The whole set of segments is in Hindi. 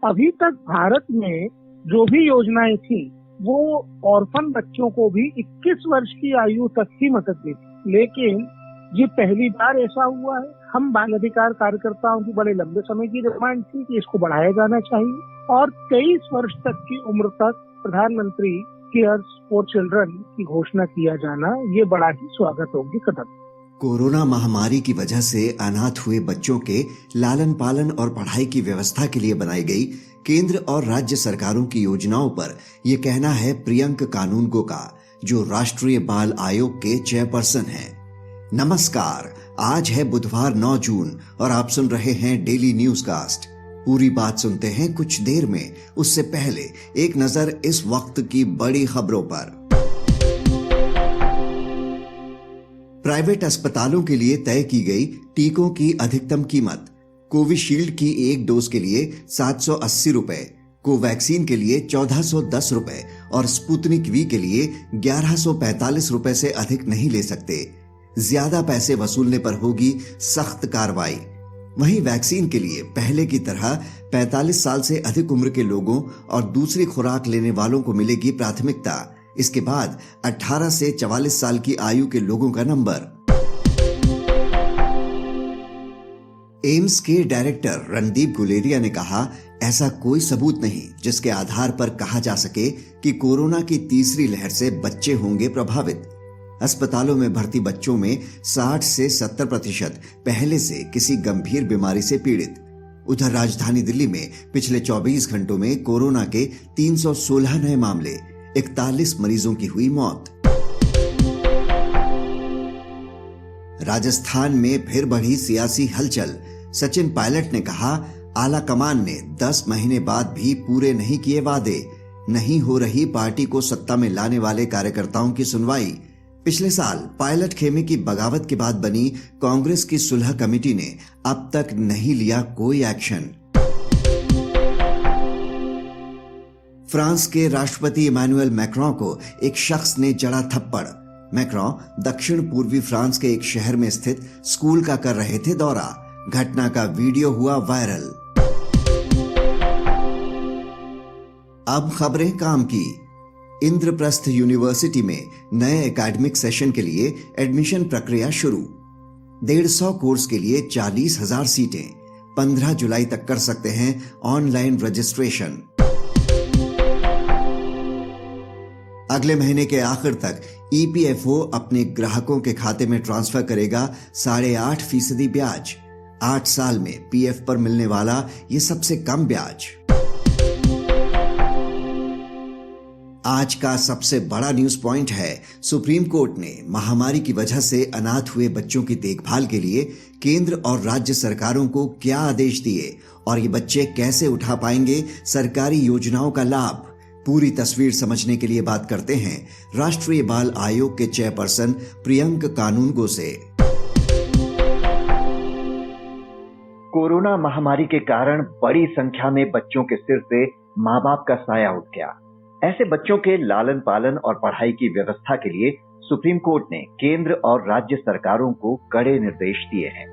अभी तक भारत में जो भी योजनाएं थी वो ऑर्फन बच्चों को भी 21 वर्ष की आयु तक ही मदद देती, लेकिन ये पहली बार ऐसा हुआ है। हम बाल अधिकार कार्यकर्ताओं की बड़े लंबे समय की डिमांड थी कि इसको बढ़ाया जाना चाहिए और 23 वर्ष तक की उम्र तक प्रधानमंत्री केयर्स फॉर चिल्ड्रन की घोषणा किया जाना ये बड़ा ही स्वागत योग्य कदम। कोरोना महामारी की वजह से अनाथ हुए बच्चों के लालन पालन और पढ़ाई की व्यवस्था के लिए बनाई गई केंद्र और राज्य सरकारों की योजनाओं पर ये कहना है प्रियंक कानूनगो का, जो राष्ट्रीय बाल आयोग के चेयरपर्सन हैं। नमस्कार, आज है बुधवार 9 जून और आप सुन रहे हैं डेली न्यूज कास्ट। पूरी बात सुनते हैं कुछ देर में, उससे पहले एक नजर इस वक्त की बड़ी खबरों पर। प्राइवेट अस्पतालों के लिए तय की गई टीकों की अधिकतम कीमत। कोविशील्ड की एक डोज के लिए 780 रुपए, कोवैक्सीन के लिए 1410 रुपए और स्पुतनिक वी के लिए 1145 रुपए से अधिक नहीं ले सकते। ज्यादा पैसे वसूलने पर होगी सख्त कार्रवाई। वहीं वैक्सीन के लिए पहले की तरह 45 साल से अधिक उम्र के लोगों और दूसरी खुराक लेने वालों को मिलेगी प्राथमिकता। इसके बाद 18 से 44 साल की आयु के लोगों का नंबर। एम्स के डायरेक्टर रणदीप गुलेरिया ने कहा, ऐसा कोई सबूत नहीं जिसके आधार पर कहा जा सके कि कोरोना की तीसरी लहर से बच्चे होंगे प्रभावित। अस्पतालों में भर्ती बच्चों में 60 से 70% पहले से किसी गंभीर बीमारी से पीड़ित। उधर राजधानी दिल्ली में पिछले 24 घंटों में कोरोना के 316 नए मामले, 41 मरीजों की हुई मौत। राजस्थान में फिर बढ़ी सियासी हलचल। सचिन पायलट ने कहा, आला कमान ने 10 महीने बाद भी पूरे नहीं किए वादे। नहीं हो रही पार्टी को सत्ता में लाने वाले कार्यकर्ताओं की सुनवाई। पिछले साल पायलट खेमे की बगावत के बाद बनी कांग्रेस की सुलह कमेटी ने अब तक नहीं लिया कोई एक्शन। फ्रांस के राष्ट्रपति इमैनुअल मैक्रों को एक शख्स ने जड़ा थप्पड़। मैक्रों दक्षिण पूर्वी फ्रांस के एक शहर में स्थित स्कूल का कर रहे थे दौरा। घटना का वीडियो हुआ वायरल। अब खबरें काम की। इंद्रप्रस्थ यूनिवर्सिटी में नए एकेडमिक सेशन के लिए एडमिशन प्रक्रिया शुरू। 150 कोर्स के लिए 40,000 सीटें। 15 जुलाई तक कर सकते हैं ऑनलाइन रजिस्ट्रेशन। अगले महीने के आखिर तक ईपीएफओ अपने ग्राहकों के खाते में ट्रांसफर करेगा 8.5% ब्याज। 8 साल में पीएफ पर मिलने वाला ये सबसे कम ब्याज। आज का सबसे बड़ा न्यूज पॉइंट है, सुप्रीम कोर्ट ने महामारी की वजह से अनाथ हुए बच्चों की देखभाल के लिए केंद्र और राज्य सरकारों को क्या आदेश दिए और ये बच्चे कैसे उठा पाएंगे सरकारी योजनाओं का लाभ। पूरी तस्वीर समझने के लिए बात करते हैं राष्ट्रीय बाल आयोग के चेयरपर्सन प्रियंक कानूनगो से। कोरोना महामारी के कारण बड़ी संख्या में बच्चों के सिर से माँ बाप का साया उठ गया। ऐसे बच्चों के लालन पालन और पढ़ाई की व्यवस्था के लिए सुप्रीम कोर्ट ने केंद्र और राज्य सरकारों को कड़े निर्देश दिए हैं।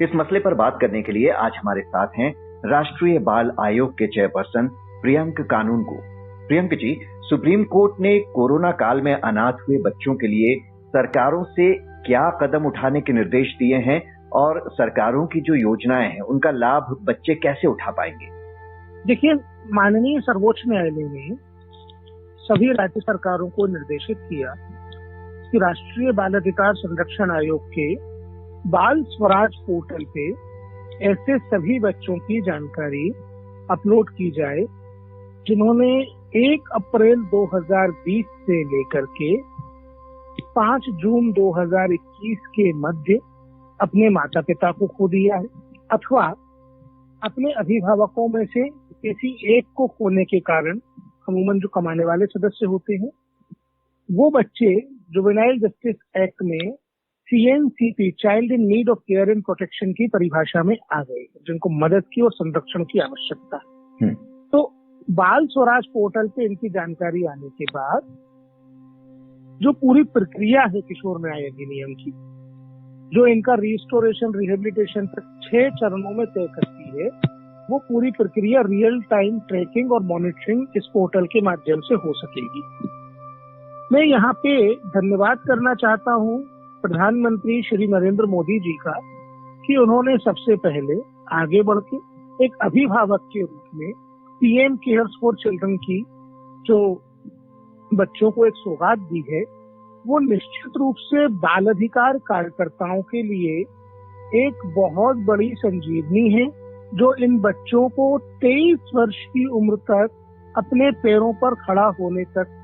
इस मसले पर बात करने के लिए आज हमारे साथ हैं राष्ट्रीय बाल आयोग के चेयरपर्सन प्रियंक कानूनगो। प्रियंक जी, सुप्रीम कोर्ट ने कोरोना काल में अनाथ हुए बच्चों के लिए सरकारों से क्या कदम उठाने के निर्देश दिए हैं और सरकारों की जो योजनाएं हैं उनका लाभ बच्चे कैसे उठा पाएंगे? देखिए, माननीय सर्वोच्च न्यायालय ने सभी राज्य सरकारों को निर्देशित किया कि राष्ट्रीय बाल अधिकार संरक्षण आयोग के बाल स्वराज पोर्टल पे ऐसे सभी बच्चों की जानकारी अपलोड की जाए जिन्होंने 1 अप्रैल 2020 से लेकर के 5 जून 2021 के मध्य अपने माता पिता को खो दिया है अथवा अपने अभिभावकों में से किसी एक को खोने के कारण अमूमन जो कमाने वाले सदस्य होते हैं वो बच्चे जुवेनाइल जस्टिस एक्ट में CNCP child in need of care and protection की परिभाषा में आ गए, जिनको मदद की और संरक्षण की आवश्यकता है। तो बाल स्वराज पोर्टल पे इनकी जानकारी आने के बाद जो पूरी प्रक्रिया है किशोर न्याय अधिनियम की, जो इनका रिस्टोरेशन रिहेबिलिटेशन तक 6 चरणों में तय करती है, वो पूरी प्रक्रिया रियल टाइम ट्रैकिंग और मॉनिटरिंग इस पोर्टल के माध्यम से हो सकेगी। मैं यहाँ पे धन्यवाद करना चाहता हूँ प्रधानमंत्री श्री नरेंद्र मोदी जी का कि उन्होंने सबसे पहले आगे बढ़ के एक अभिभावक के रूप में पीएम केयर्स फॉर चिल्ड्रन की जो बच्चों को एक सौगात दी है, वो निश्चित रूप से बाल अधिकार कार्यकर्ताओं के लिए एक बहुत बड़ी संजीवनी है, जो इन बच्चों को 23 वर्ष की उम्र तक अपने पैरों पर खड़ा होने तक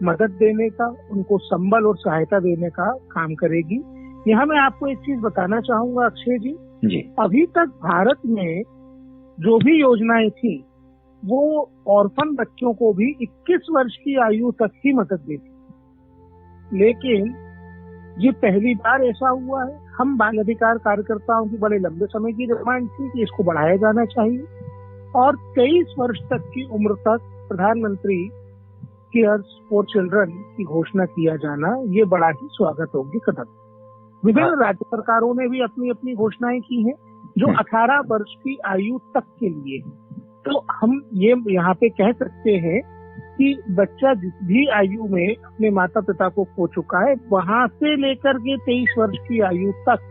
मदद देने का, उनको संबल और सहायता देने का काम करेगी। यहाँ मैं आपको एक चीज बताना चाहूंगा अक्षय जी, अभी तक भारत में जो भी योजनाएं थी वो ऑर्फन बच्चों को भी 21 वर्ष की आयु तक ही मदद देती, लेकिन ये पहली बार ऐसा हुआ है। हम बाल अधिकार कार्यकर्ताओं की बड़े लंबे समय की डिमांड थी कि इसको बढ़ाया जाना चाहिए और 23 वर्ष तक की उम्र तक प्रधानमंत्री केयर्स फॉर चिल्ड्रन की घोषणा किया जाना ये बड़ा ही स्वागत योग्य कदम। विभिन्न राज्य सरकारों ने भी अपनी अपनी घोषणाएं की हैं जो 18 वर्ष की आयु तक के लिए है। तो हम ये यहाँ पे कह सकते हैं कि बच्चा जिस भी आयु में अपने माता पिता को खो चुका है, वहां से लेकर के 23 वर्ष की आयु तक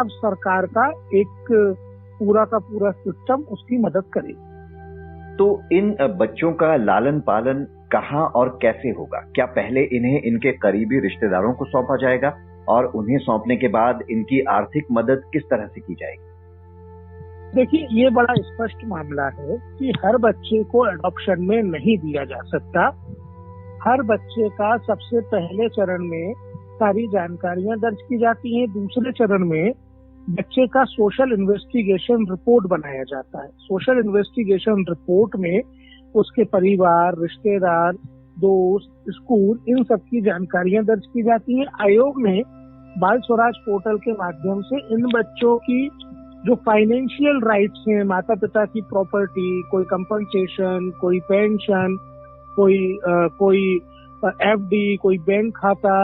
अब सरकार का एक पूरा का पूरा सिस्टम उसकी मदद करेगा। तो इन बच्चों का लालन पालन कहाँ और कैसे होगा? क्या पहले इन्हें इनके करीबी रिश्तेदारों को सौंपा जाएगा और उन्हें सौंपने के बाद इनकी आर्थिक मदद किस तरह से की जाएगी? देखिए, ये बड़ा स्पष्ट मामला है कि हर बच्चे को एडॉप्शन में नहीं दिया जा सकता। हर बच्चे का सबसे पहले चरण में सारी जानकारियां दर्ज की जाती हैं। दूसरे चरण में बच्चे का सोशल इन्वेस्टिगेशन रिपोर्ट बनाया जाता है। सोशल इन्वेस्टिगेशन रिपोर्ट में उसके परिवार, रिश्तेदार, दोस्त, स्कूल, इन सब की जानकारियां दर्ज की जाती हैं। आयोग ने बाल स्वराज पोर्टल के माध्यम से इन बच्चों की जो फाइनेंशियल राइट्स हैं, माता पिता की प्रॉपर्टी, कोई कंपनसेशन, कोई पेंशन, कोई एफडी, कोई बैंक खाता,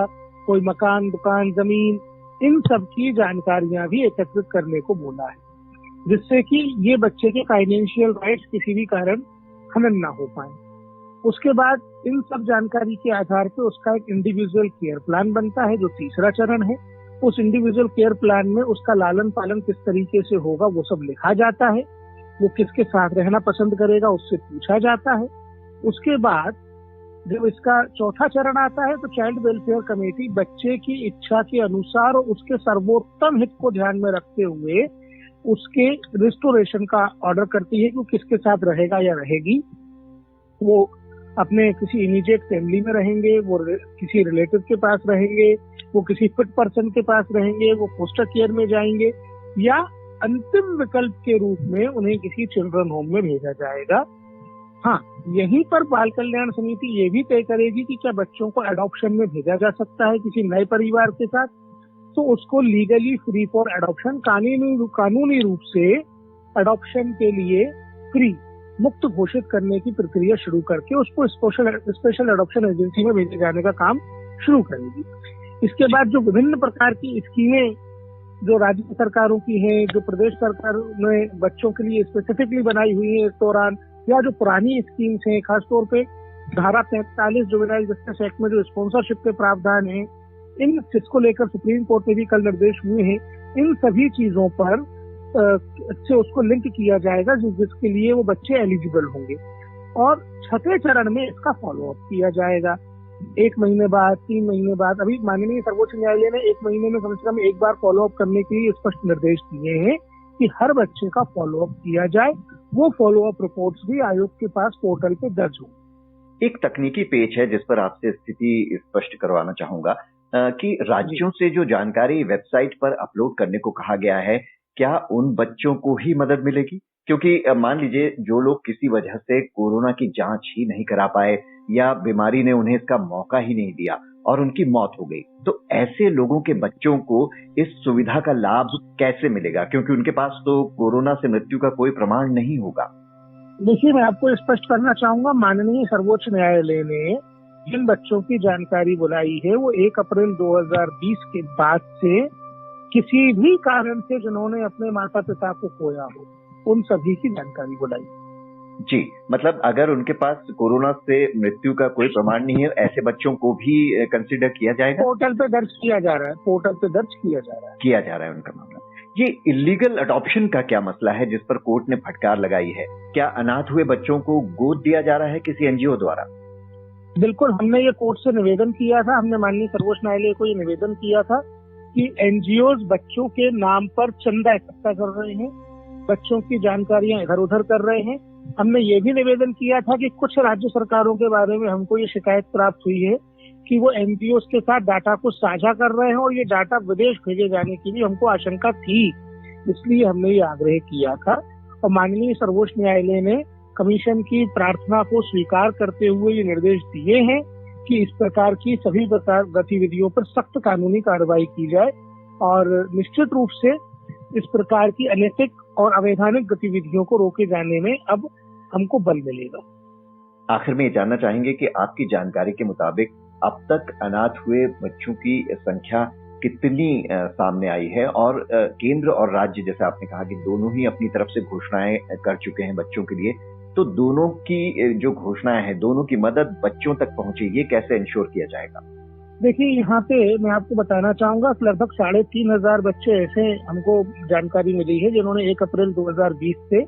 कोई मकान, दुकान, जमीन, इन सब की जानकारियां भी एकत्रित करने को बोला है, जिससे कि ये बच्चे के फाइनेंशियल राइट्स किसी भी कारण हनन ना हो पाए। उसके बाद इन सब जानकारी के आधार पर उसका एक इंडिविजुअल केयर प्लान बनता है, जो तीसरा चरण है। उस इंडिविजुअल केयर प्लान में उसका लालन पालन किस तरीके से होगा वो सब लिखा जाता है। वो किसके साथ रहना पसंद करेगा उससे पूछा जाता है। उसके बाद जब इसका चौथा चरण आता है तो चाइल्ड वेलफेयर कमेटी बच्चे की इच्छा के अनुसार और उसके सर्वोत्तम हित को ध्यान में रखते हुए उसके रिस्टोरेशन का ऑर्डर करती है कि वो किसके साथ रहेगा या रहेगी। वो अपने किसी इमीडिएट फैमिली में रहेंगे, वो किसी रिलेटिव के पास रहेंगे, वो किसी फिट पर्सन के पास रहेंगे, वो फोस्टर केयर में जाएंगे, या अंतिम विकल्प के रूप में उन्हें किसी चिल्ड्रन होम में भेजा जाएगा। हाँ, यहीं पर बाल कल्याण समिति ये भी तय करेगी कि क्या बच्चों को एडॉप्शन में भेजा जा सकता है किसी नए परिवार के साथ, तो उसको लीगली फ्री फॉर एडॉप्शन, कानूनी रूप से एडॉप्शन के लिए फ्री, मुक्त घोषित करने की प्रक्रिया शुरू करके उसको स्पेशल एडॉप्शन एजेंसी में भेजे जाने का काम शुरू करेगी। इसके बाद जो विभिन्न प्रकार की स्कीमें जो राज्य सरकारों की हैं, जो प्रदेश सरकार ने बच्चों के लिए स्पेसिफिकली बनाई हुई है इस दौरान, या जो पुरानी स्कीम्स हैं, खासतौर पे धारा 43 जुवेनाइल जस्टिस एक्ट में जो स्पॉन्सरशिप के प्रावधान हैं, इन जिसको लेकर सुप्रीम कोर्ट में भी कल निर्देश हुए हैं, इन सभी चीजों पर से उसको लिंक किया जाएगा जिसके लिए वो बच्चे एलिजिबल होंगे। और छठे चरण में इसका फॉलोअप किया जाएगा 1 महीने बाद, 3 महीने बाद। अभी माननीय सर्वोच्च न्यायालय ने 1 महीने में कम से कम एक बार फॉलोअप करने के लिए स्पष्ट निर्देश दिए हैं कि हर बच्चे का फॉलोअप किया जाए। वो फॉलोअप रिपोर्ट्स भी आयोग के पास पोर्टल पे दर्ज हो। एक तकनीकी पेच है जिस पर आपसे स्थिति स्पष्ट करवाना चाहूंगा कि राज्यों से जो जानकारी वेबसाइट पर अपलोड करने को कहा गया है, क्या उन बच्चों को ही मदद मिलेगी? क्योंकि मान लीजिए जो लोग किसी वजह से कोरोना की जांच ही नहीं करा पाए या बीमारी ने उन्हें इसका मौका ही नहीं दिया और उनकी मौत हो गई, तो ऐसे लोगों के बच्चों को इस सुविधा का लाभ कैसे मिलेगा? क्योंकि उनके पास तो कोरोना से मृत्यु का कोई प्रमाण नहीं होगा। देखिए, मैं आपको स्पष्ट करना चाहूंगा, माननीय सर्वोच्च न्यायालय ने जिन बच्चों की जानकारी बुलाई है वो 1 अप्रैल 2020 के बाद से किसी भी कारण से जिन्होंने अपने माता पिता को खोया हो उन सभी की जानकारी बुलाई। जी, मतलब अगर उनके पास कोरोना से मृत्यु का कोई प्रमाण नहीं है, ऐसे बच्चों को भी कंसिडर किया जाएगा? पोर्टल पे दर्ज किया जा रहा है, किया जा रहा है उनका मामला। ये इलीगल अडॉप्शन का क्या मसला है जिस पर कोर्ट ने फटकार लगाई है? क्या अनाथ हुए बच्चों को गोद दिया जा रहा है किसी एनजीओ द्वारा? बिल्कुल, हमने ये कोर्ट से निवेदन किया था, हमने माननीय सर्वोच्च न्यायालय को ये निवेदन किया था कि एनजीओ बच्चों के नाम पर चंदा इकट्ठा कर रहे हैं, बच्चों की जानकारियां इधर उधर कर रहे हैं। हमने ये भी निवेदन किया था कि कुछ राज्य सरकारों के बारे में हमको ये शिकायत प्राप्त हुई है कि वो एनजीओ के साथ डाटा को साझा कर रहे हैं और ये डाटा विदेश भेजे जाने की भी हमको आशंका थी, इसलिए हमने ये आग्रह किया था। और माननीय सर्वोच्च न्यायालय ने कमीशन की प्रार्थना को स्वीकार करते हुए ये निर्देश दिए हैं कि इस प्रकार की सभी गतिविधियों पर सख्त कानूनी कार्रवाई की जाए और निश्चित रूप से इस प्रकार की अनैतिक और अवैधानिक गतिविधियों को रोके जाने में अब हमको बल मिलेगा। आखिर में ये जानना चाहेंगे कि आपकी जानकारी के मुताबिक अब तक अनाथ हुए बच्चों की संख्या कितनी सामने आई है और केंद्र और राज्य, जैसे आपने कहा कि दोनों ही अपनी तरफ से घोषणाएं कर चुके हैं बच्चों के लिए, तो दोनों की जो घोषणाएं हैं, दोनों की मदद बच्चों तक पहुंचे, ये कैसे इंश्योर किया जाएगा? देखिए, यहाँ पे मैं आपको बताना चाहूंगा कि लगभग 3,500 बच्चे ऐसे हमको जानकारी मिली है जिन्होंने 1 अप्रैल 2020 से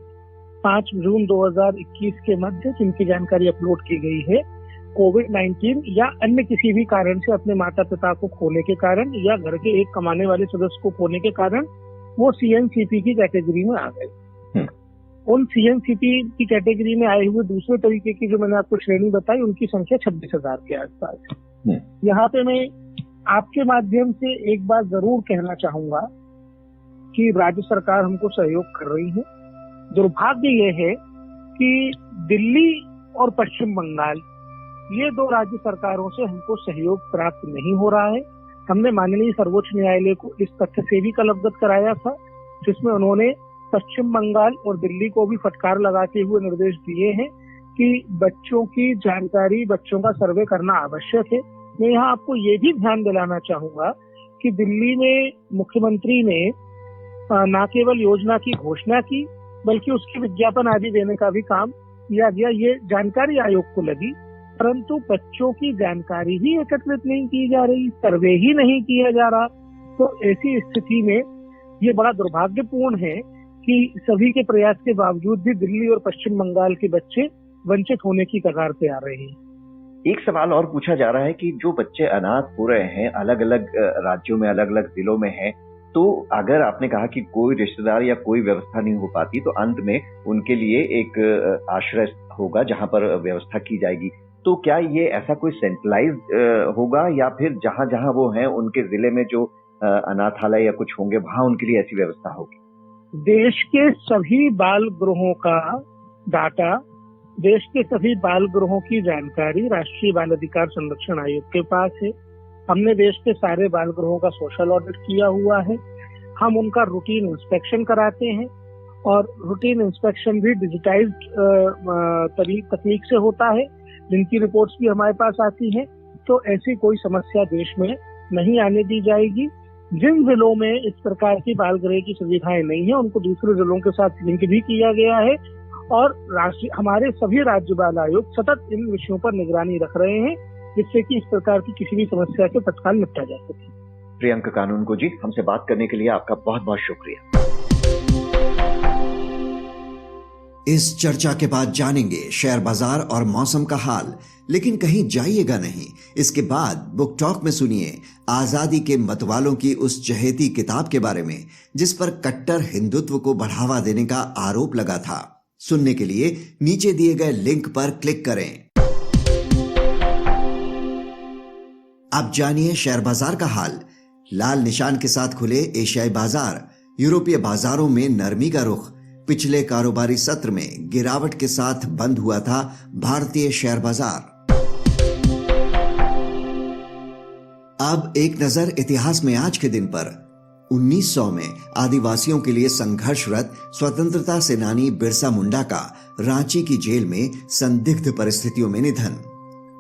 5 जून 2021 के मध्य जिनकी जानकारी अपलोड की गई है, कोविड-19 या अन्य किसी भी कारण से अपने माता पिता को खोने के कारण या घर के एक कमाने वाले सदस्य को खोने के कारण वो सीएनसीपी की कैटेगरी में आ गए। उन सीएनसीपी की कैटेगरी में आए हुए दूसरे तरीके की जो मैंने आपको श्रेणी बताई, उनकी संख्या 26,000 के आसपास है। यहाँ पे मैं आपके माध्यम से एक बात जरूर कहना चाहूंगा कि राज्य सरकार हमको सहयोग कर रही है। दुर्भाग्य ये है कि दिल्ली और पश्चिम बंगाल, ये 2 राज्य सरकारों से हमको सहयोग प्राप्त नहीं हो रहा है। हमने माननीय सर्वोच्च न्यायालय को इस तथ्य से भी कलमबद्ध कराया था, जिसमें उन्होंने पश्चिम बंगाल और दिल्ली को भी फटकार लगाते हुए निर्देश दिए हैं कि बच्चों की जानकारी, बच्चों का सर्वे करना आवश्यक है। मैं यहाँ आपको ये भी ध्यान दिलाना चाहूंगा कि दिल्ली में मुख्यमंत्री ने न केवल योजना की घोषणा की, बल्कि उसकी विज्ञापन आदि देने का भी काम किया गया। ये जानकारी आयोग को लगी, परंतु बच्चों की जानकारी ही एकत्रित नहीं की जा रही, सर्वे ही नहीं किया जा रहा। तो ऐसी स्थिति में ये बड़ा दुर्भाग्यपूर्ण है कि सभी के प्रयास के बावजूद भी दिल्ली और पश्चिम बंगाल के बच्चे वंचित होने की कगार पे आ रहे हैं। एक सवाल और पूछा जा रहा है कि जो बच्चे अनाथ हो रहे हैं, अलग अलग राज्यों में, अलग अलग जिलों में हैं, तो अगर आपने कहा कि कोई रिश्तेदार या कोई व्यवस्था नहीं हो पाती, तो अंत में उनके लिए एक आश्रय होगा जहां पर व्यवस्था की जाएगी। तो क्या ये ऐसा कोई सेंट्रलाइज्ड होगा या फिर जहां जहां वो हैं उनके जिले में जो अनाथालय या कुछ होंगे वहां उनके लिए ऐसी व्यवस्था होगी? देश के सभी बाल गृहों का डाटा, देश के सभी बाल गृहों की जानकारी राष्ट्रीय बाल अधिकार संरक्षण आयोग के पास है। हमने देश के सारे बाल गृहों का सोशल ऑडिट किया हुआ है। हम उनका रूटीन इंस्पेक्शन कराते हैं और रूटीन इंस्पेक्शन भी डिजिटाइज्ड तकनीक से होता है, जिनकी रिपोर्ट्स भी हमारे पास आती हैं। तो ऐसी कोई समस्या देश में नहीं आने दी जाएगी। जिन जिलों में इस प्रकार की बाल गृह की सुविधाएं नहीं है, उनको दूसरे जिलों के साथ लिंक भी किया गया है और हमारे सभी राज्य बाल आयोग सतत इन विषयों पर निगरानी रख रहे हैं, जिससे कि इस प्रकार की किसी भी समस्या से तत्काल निपटा जा सके। प्रियंक कानूनगो जी, हमसे बात करने के लिए आपका बहुत बहुत शुक्रिया। इस चर्चा के बाद जानेंगे शेयर बाजार और मौसम का हाल, लेकिन कहीं जाइएगा नहीं। इसके बाद बुक टॉक में सुनिए आजादी के मतवालों की उस चहेती किताब के बारे में जिस पर कट्टर हिंदुत्व को बढ़ावा देने का आरोप लगा था। सुनने के लिए नीचे दिए गए लिंक पर क्लिक करें। अब जानिए शेयर बाजार का हाल। लाल निशान के साथ खुले एशियाई बाजार, यूरोपीय बाजारों में नरमी का रुख। पिछले कारोबारी सत्र में गिरावट के साथ बंद हुआ था भारतीय शेयर बाजार। अब एक नजर इतिहास में आज के दिन पर। 1900 में आदिवासियों के लिए संघर्षरत स्वतंत्रता सेनानी बिरसा मुंडा का रांची की जेल में संदिग्ध परिस्थितियों में निधन।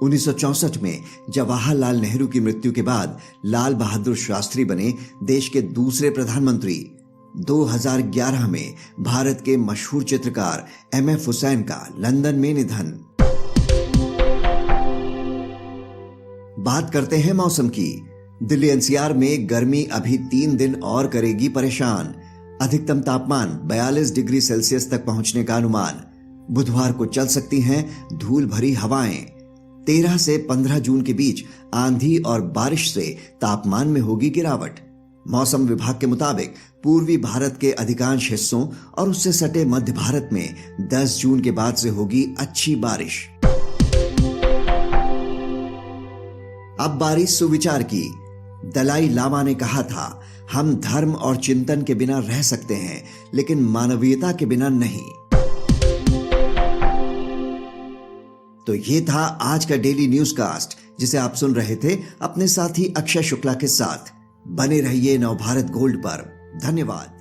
1964 में जवाहरलाल नेहरू की मृत्यु के बाद लाल बहादुर शास्त्री बने देश के दूसरे प्रधानमंत्री। 2011 में भारत के मशहूर चित्रकार MF हुसैन का लंदन में निधन। बात करते हैं मौसम की। दिल्ली NCR में गर्मी अभी 3 दिन और करेगी परेशान। अधिकतम तापमान 42 डिग्री सेल्सियस तक पहुंचने का अनुमान। बुधवार को चल सकती हैं धूल भरी हवाएं। 13 से 15 जून के बीच आंधी और बारिश से तापमान में होगी गिरावट। मौसम विभाग के मुताबिक पूर्वी भारत के अधिकांश हिस्सों और उससे सटे मध्य भारत में 10 जून के बाद से होगी अच्छी बारिश। अब बारी सुविचार की। दलाई लामा ने कहा था, हम धर्म और चिंतन के बिना रह सकते हैं, लेकिन मानवीयता के बिना नहीं। तो ये था आज का डेली न्यूज कास्ट, जिसे आप सुन रहे थे अपने साथी अक्षय शुक्ला के साथ। बने रहिए नवभारत गोल्ड पर। धन्यवाद।